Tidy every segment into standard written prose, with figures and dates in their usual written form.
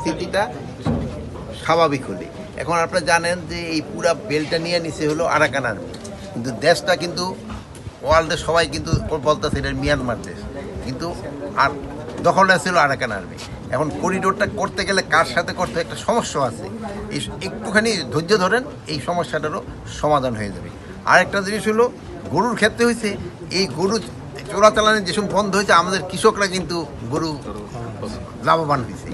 পরিস্থিতিটা স্বাভাবিক হলে। এখন আপনারা জানেন যে এই পুরা বেলটা নিয়ে নিছে হলো আরাকান আর্মি, কিন্তু দেশটা কিন্তু ওয়ার্ল্ডে সবাই কিন্তু বলতেছে এটা মিয়ানমার দেশ, কিন্তু আর দখলে ছিল আরাকান আর্মি। এখন করিডোরটা করতে গেলে কার সাথে করতে একটা সমস্যা আছে, এই একটুখানি ধৈর্য ধরেন, এই সমস্যাটারও সমাধান হয়ে যাবে। আরেকটা জিনিস হলো গরুর ক্ষেত্রে হয়েছে, এই গরু চোরাচালানের যেসব বন্ধ হয়েছে, আমাদের কৃষকরা কিন্তু গরু লাভবান হয়েছে।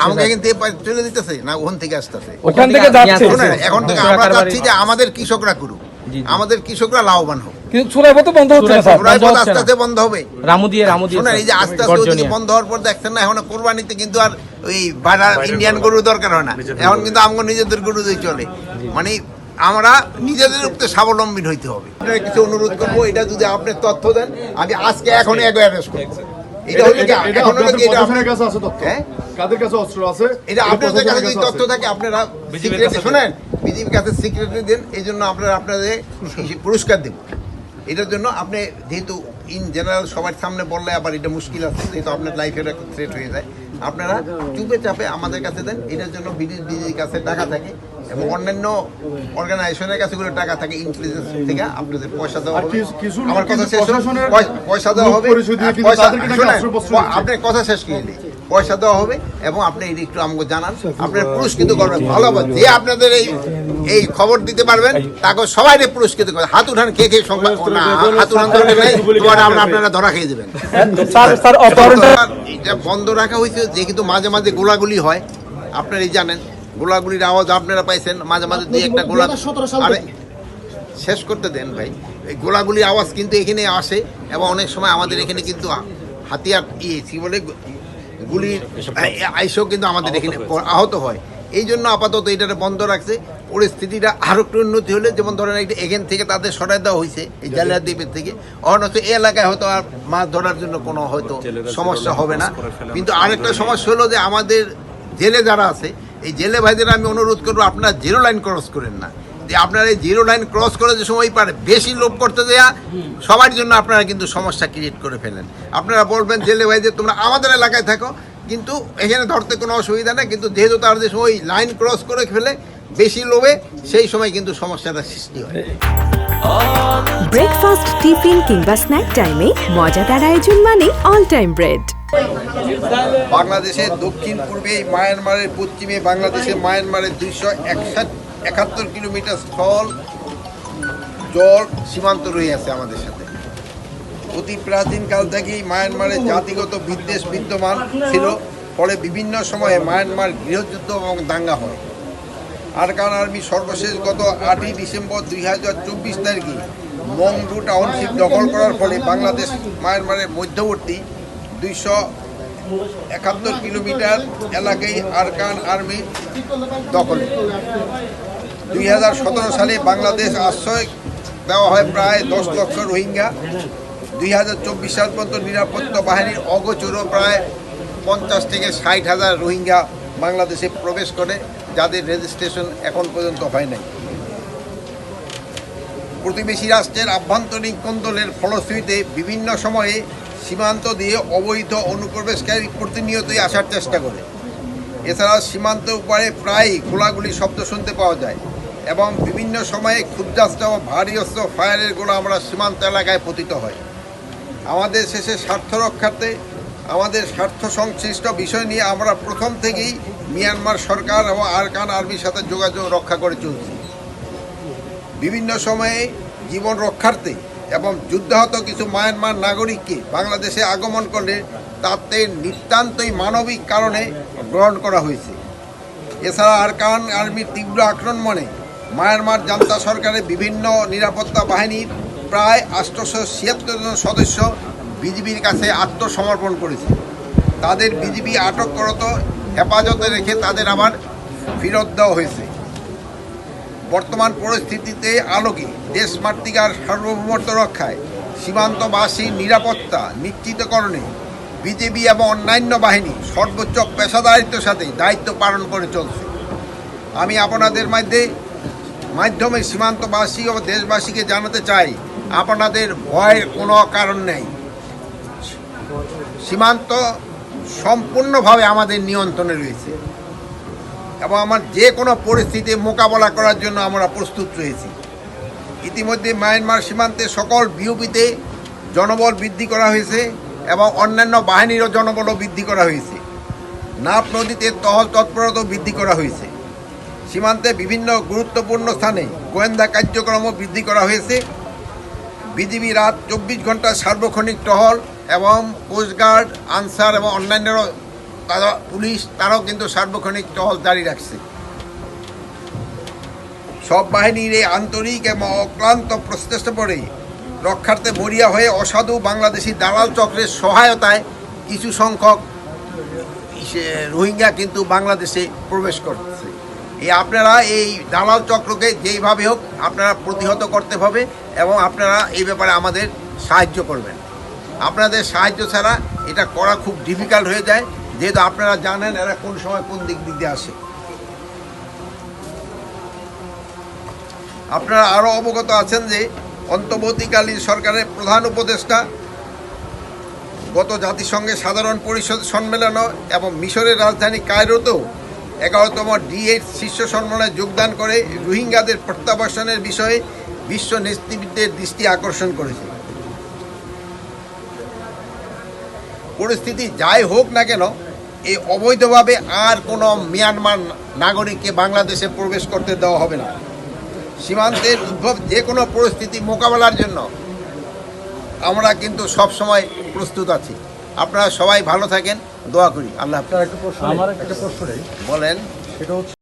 আমাকে কিন্তু চলে দিতেছে না, ওখান থেকে আসতেছে, এখন থেকে আমরা চাচ্ছি যে আমাদের কৃষকরা করুক, আমাদের কৃষকরা লাভবান হোক। কিন্তু চোরাইপথ বন্ধ হচ্ছে না, আস্তে আস্তে বন্ধ হবে। এই যে আস্তে আস্তে বন্ধ হওয়ার পর দেখছেন না, এখন কোরবানিতে কিন্তু আর ওই বাইরে ইন্ডিয়ান গরু দরকার হয় না, এখন কিন্তু আমাদের নিজেদের গরু দিয়ে চলে। মানে আমরা নিজেদের উপরে স্বাবলম্বী হইতে হবে। কিছু অনুরোধ করবো, এটা যদি আপনি তথ্য দেন, আমি আজকে এখন অ্যারেস্ট করবো। এটা হলো কি, এখন হলো কি, এটা আপনার কাছে আছে তথ্য, কাদের কাছে অস্ত্র আছে, এটা আপনাদের কাছে যদি তথ্য থাকে আপনারা সিক্রেটলি শুনেন, বিজেপির কাছে সিক্রেটলি দেন। এই জন্য আপনারা আপনাদের পুরস্কার দেব। এটার জন্য আপনি যেহেতু ইন জেনারেল সবার সামনে বললে আবার এটা মুশকিল আছে, যেহেতু আপনার লাইফের একটা থ্রেট হয়ে যায়, আপনারা চুপে চাপে আমাদের কাছে দেন। এটার জন্য বিজেপির কাছে টাকা থাকে এবং অন্যান্য অর্গানাইজেশনের কাছে গুলো টাকা থাকে, ইন্টেলিজেন্স থেকে আপনাদের পয়সা দেওয়া হবে। আমার কথা শেষ, পয়সা দেওয়া হবে, আপনার কথা শেষ করে দিই, পয়সা দেওয়া হবে এবং আপনি এটা একটু আমাকে জানান, আপনার পুরস্কৃত করবেন ভালোভাবে। যে আপনাদের এই খবর দিতে পারবেন তাকে সবাই পুরস্কৃত করবেন। হাত উঠান, কে কে সংবাদ হাত উঠান আপনারা ধরা খেয়ে দেবেন। এটা বন্ধ রাখা হয়েছে যে, কিন্তু মাঝে মাঝে গোলাগুলি হয়, আপনারাই জানেন। গোলাগুলির আওয়াজ আপনারা পাইছেন, মাঝে মাঝে দুই একটা গোলা। আরে শেষ করতে দেন ভাই, এই গোলাগুলির আওয়াজ কিন্তু এখানে আসে এবং অনেক সময় আমাদের এখানে কিন্তু হাতিয়ার কি বলে গুলির আইসও কিন্তু আমাদের এখানে আহত হয়। এই জন্য আপাতত এটা বন্ধ রাখছে। পরিস্থিতিটা আরো একটু উন্নতি হলে, যেমন ধরেন এটা এখান থেকে তাদের সরাই দেওয়া হয়েছে এই জালিয়া দ্বীপের থেকে, অন্য এই এলাকায় হয়তো আর মাছ ধরার জন্য কোনো হয়তো সমস্যা হবে না। কিন্তু আরেকটা সমস্যা হলো যে আমাদের জেলে যারা আছে, এই জেলে ভাইদের আমি অনুরোধ করবো, আপনারা জিরো লাইন ক্রস করেন না। যে আপনারা এই জিরো লাইন ক্রস করে যে সময় পারে বেশি লোভ করতে দেয়া সবার জন্য আপনারা কিন্তু সমস্যা ক্রিয়েট করে ফেলেন। আপনারা বলবেন জেলে ভাইদের তোমরা আমাদের এলাকায় থাকো, কিন্তু এখানে ধরতে কোনো অসুবিধা নেই, কিন্তু যেহেতু তার যে সময় লাইন ক্রস করে ফেলে বেশি লোভে, সেই সময় কিন্তু সমস্যাটা সৃষ্টি হয়। ব্রেকফাস্ট, টিফিন কিংবা স্ন্যাক টাইমে মজাদার আয়োজন মানে অল টাইম ব্রেড। বাংলাদেশের দক্ষিণ পূর্বে মায়ানমারের পশ্চিমে বাংলাদেশের মায়ানমারের 271 কিলোমিটার স্থল জল সীমান্ত রয়েছে আমাদের সাথে। অতি প্রাচীনকাল থেকেই মায়ানমারের জাতিগত বিদ্বেষ বিদ্যমান ছিল, ফলে বিভিন্ন সময়ে মায়ানমার গৃহযুদ্ধ এবং দাঙ্গা হয়। আরাকান আর্মি সর্বশেষ গত 8ই ডিসেম্বর 2024 তারিখে মংডু টাউনশিপ দখল করার ফলে বাংলাদেশ মায়ানমারের মধ্যবর্তী 271 কিলোমিটার এলাকায় আরাকান আর্মি দখলে। 2017 সালে বাংলাদেশ আশ্রয় দেওয়া হয় প্রায় 10 লক্ষ রোহিঙ্গা। 2024 সাল পর্যন্ত নিরাপত্তা বাহিনীর অগোচর প্রায় 50 থেকে 60,000 রোহিঙ্গা বাংলাদেশে প্রবেশ করে, যাদের রেজিস্ট্রেশন এখন পর্যন্ত হয় নাই। প্রতিবেশী রাষ্ট্রের আভ্যন্তরীণ কোন্দলের ফলশ্রুতিতে বিভিন্ন সময়ে সীমান্ত দিয়ে অবৈধ অনুপ্রবেশকারী প্রতিনিয়তই আসার চেষ্টা করে। এছাড়া সীমান্ত উপরে প্রায়ই গোলাগুলির শব্দ শুনতে পাওয়া যায় এবং বিভিন্ন সময়ে ক্ষুদ্রাস্ত্র ও ভারী অস্ত্র ফায়ারের গোলা আমরা সীমান্ত এলাকায় পতিত হয়। আমাদের শেষে স্বার্থ রক্ষার্থে আমাদের স্বার্থ সংশ্লিষ্ট বিষয় নিয়ে আমরা প্রথম থেকেই মিয়ানমার সরকার এবং আরাকান আর্মির সাথে যোগাযোগ রক্ষা করে চলছি। বিভিন্ন সময়ে জীবন রক্ষার্থে এবং যুদ্ধাহত কিছু মায়ানমার নাগরিককে বাংলাদেশে আগমন করলে তাতে নিতান্তই মানবিক কারণে গ্রহণ করা হয়েছে। এছাড়া আরাকান আর্মির তীব্র আক্রমণে মায়ানমার জান্তা সরকারের বিভিন্ন নিরাপত্তা বাহিনীর প্রায় 876 জন সদস্য বিজিবির কাছে আত্মসমর্পণ করেছে। তাদের বিজিবি আটকরত হেফাজতে রেখে তাদের আবার ফেরত দেওয়া হয়েছে। বর্তমান পরিস্থিতিতে আলোকে দেশমাতৃকার সার্বভৌমত্ব রক্ষায়, সীমান্তবাসীর নিরাপত্তা নিশ্চিতকরণে বিজেপি এবং অন্যান্য বাহিনী সর্বোচ্চ পেশাদারিত্বের সাথে দায়িত্ব পালন করে চলছে। আমি আপনাদের মাধ্যমে সীমান্তবাসী ও দেশবাসীকে জানাতে চাই, আপনাদের ভয়ের কোনো কারণ নেই। সীমান্ত সম্পূর্ণভাবে আমাদের নিয়ন্ত্রণে রয়েছে এবং আমার যে কোনো পরিস্থিতি মোকাবেলা করার জন্য আমরা প্রস্তুত রয়েছি। ইতিমধ্যে মায়ানমার সীমান্তে সকল বিওপিতে জনবল বৃদ্ধি করা হয়েছে এবং অন্যান্য বাহিনীরও জনবলও বৃদ্ধি করা হয়েছে। নাফ নদীতে টহল তৎপরতাও বৃদ্ধি করা হয়েছে। সীমান্তে বিভিন্ন গুরুত্বপূর্ণ স্থানে গোয়েন্দা কার্যক্রমও বৃদ্ধি করা হয়েছে। বিজিবি রাত 24 ঘন্টা সার্বক্ষণিক টহল এবং কোস্টগার্ড, আনসার এবং অন্যান্যরা তারা পুলিশ তারাও কিন্তু সার্বক্ষণিক টহল জারি রাখছে। সব বাহিনীর এই আন্তরিক এবং অক্লান্ত প্রচেষ্টা পরে রক্ষার্থে মরিয়া হয়ে অসাধু বাংলাদেশি দালাল চক্রের সহায়তায় কিছু সংখ্যক রোহিঙ্গা কিন্তু বাংলাদেশে প্রবেশ করছে। আপনারা এই দালাল চক্রকে যেইভাবে হোক আপনারা প্রতিহত করতে হবে এবং আপনারা এই ব্যাপারে আমাদের সাহায্য করবেন। আপনাদের সাহায্য ছাড়া এটা করা খুব ডিফিকাল্ট হয়ে যায়, যেহেতু আপনারা জানেন এরা কোন সময় কোন দিক দিয়ে আসে। আপনারা আরও অবগত আছেন যে অন্তর্বর্তীকালীন সরকারের প্রধান উপদেষ্টা গত জাতিসংঘের সাধারণ পরিষদ সম্মেলন এবং মিশরের রাজধানী কায়রোতেও 11তম D8 শীর্ষ সম্মেলনে যোগদান করে রোহিঙ্গাদের প্রত্যাবাসনের বিষয়ে বিশ্ব নেতৃবৃন্দের দৃষ্টি আকর্ষণ করেছে। পরিস্থিতি যাই হোক না কেন, এই অবৈধভাবে আর কোনো মিয়ানমার নাগরিককে বাংলাদেশে প্রবেশ করতে দেওয়া হবে না। সীমান্তের উদ্ভব যে কোনো পরিস্থিতি মোকাবেলার জন্য আমরা কিন্তু সব সময় প্রস্তুত আছি। আপনারা সবাই ভালো থাকেন, দোয়া করি। আল্লাহ হাফেজ। আমার একটা প্রশ্ন নেই, বলেন। সেটা হচ্ছে